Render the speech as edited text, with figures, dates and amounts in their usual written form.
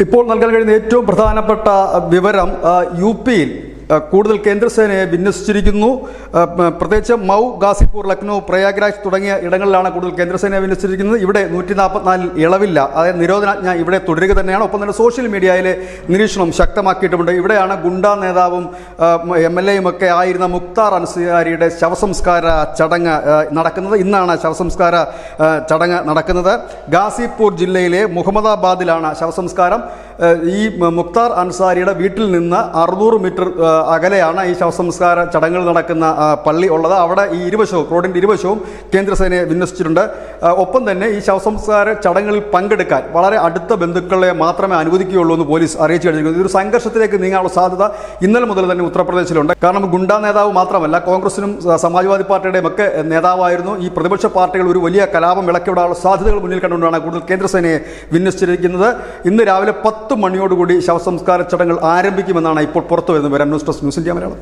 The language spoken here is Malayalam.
ഇപ്പോൾ നൽകാൻ കഴിയുന്ന ഏറ്റവും പ്രധാനപ്പെട്ട വിവരം യുപിയിൽ കൂടുതൽ കേന്ദ്രസേനയെ വിന്യസിച്ചിരിക്കുന്നു. പ്രത്യേകിച്ച് മൗ, ഗാസിപൂർ, ലക്നൗ, പ്രയാഗ്രാജ് തുടങ്ങിയ ഇടങ്ങളിലാണ് കൂടുതൽ കേന്ദ്രസേനയെ വിന്യസിച്ചിരിക്കുന്നത്. ഇവിടെ 144 ഇളവില്ല, അതായത് നിരോധനാജ്ഞ ഇവിടെ തുടരുക തന്നെയാണ്. ഒപ്പം തന്നെ സോഷ്യൽ മീഡിയയിലെ നിരീക്ഷണം ശക്തമാക്കിയിട്ടുമുണ്ട്. ഇവിടെയാണ് ഗുണ്ടാ നേതാവും MLA യും ഒക്കെ ആയിരുന്ന മുക്താർ അൻസാരിയുടെ ശവസംസ്കാര ചടങ്ങ് നടക്കുന്നത്. ഇന്നാണ് ശവസംസ്കാര ചടങ്ങ് നടക്കുന്നത്. ഗാസിപൂർ ജില്ലയിലെ മുഹമ്മദാബാദിലാണ് ശവസംസ്കാരം. ഈ മുക്താർ അൻസാരിയുടെ വീട്ടിൽ നിന്ന് 600 മീറ്റർ അകലെയാണ് ഈ ശവസംസ്കാര ചടങ്ങുകൾ നടക്കുന്ന പള്ളി ഉള്ളത്. അവിടെ ഈ ഇരുവശവും, റോഡിൻ്റെ ഇരുവശവും കേന്ദ്രസേനയെ വിന്യസിച്ചിട്ടുണ്ട്. ഒപ്പം തന്നെ ഈ ശവസംസ്കാര ചടങ്ങുകളിൽ പങ്കെടുക്കാൻ വളരെ അടുത്ത ബന്ധുക്കളെ മാത്രമേ അനുവദിക്കുകയുള്ളൂ എന്ന് പോലീസ് അറിയിച്ചു കഴിഞ്ഞിരിക്കുന്നു. ഇതൊരു സംഘർഷത്തിലേക്ക് നീങ്ങാനുള്ള സാധ്യത ഇന്നലെ മുതൽ തന്നെ ഉത്തർപ്രദേശിലുണ്ട്. കാരണം ഗുണ്ടാ നേതാവ് മാത്രമല്ല, കോൺഗ്രസിനും സമാജ്വാദി പാർട്ടിയുടെയും ഒക്കെ നേതാവായിരുന്നു. ഈ പ്രതിപക്ഷ പാർട്ടികൾ ഒരു വലിയ കലാപം വിളക്കിവിടാനുള്ള സാധ്യതകൾ മുന്നിൽ കണ്ടുകൊണ്ടാണ് കൂടുതൽ കേന്ദ്രസേനയെ വിന്യസിച്ചിരിക്കുന്നത്. ഇന്ന് രാവിലെ 10 മണിയോടുകൂടി ശവസംസ്കാര ചടങ്ങുകൾ ആരംഭിക്കുമെന്നാണ് ഇപ്പോൾ പുറത്തു വരുന്ന വിവരം. News desk, news India Malayalam.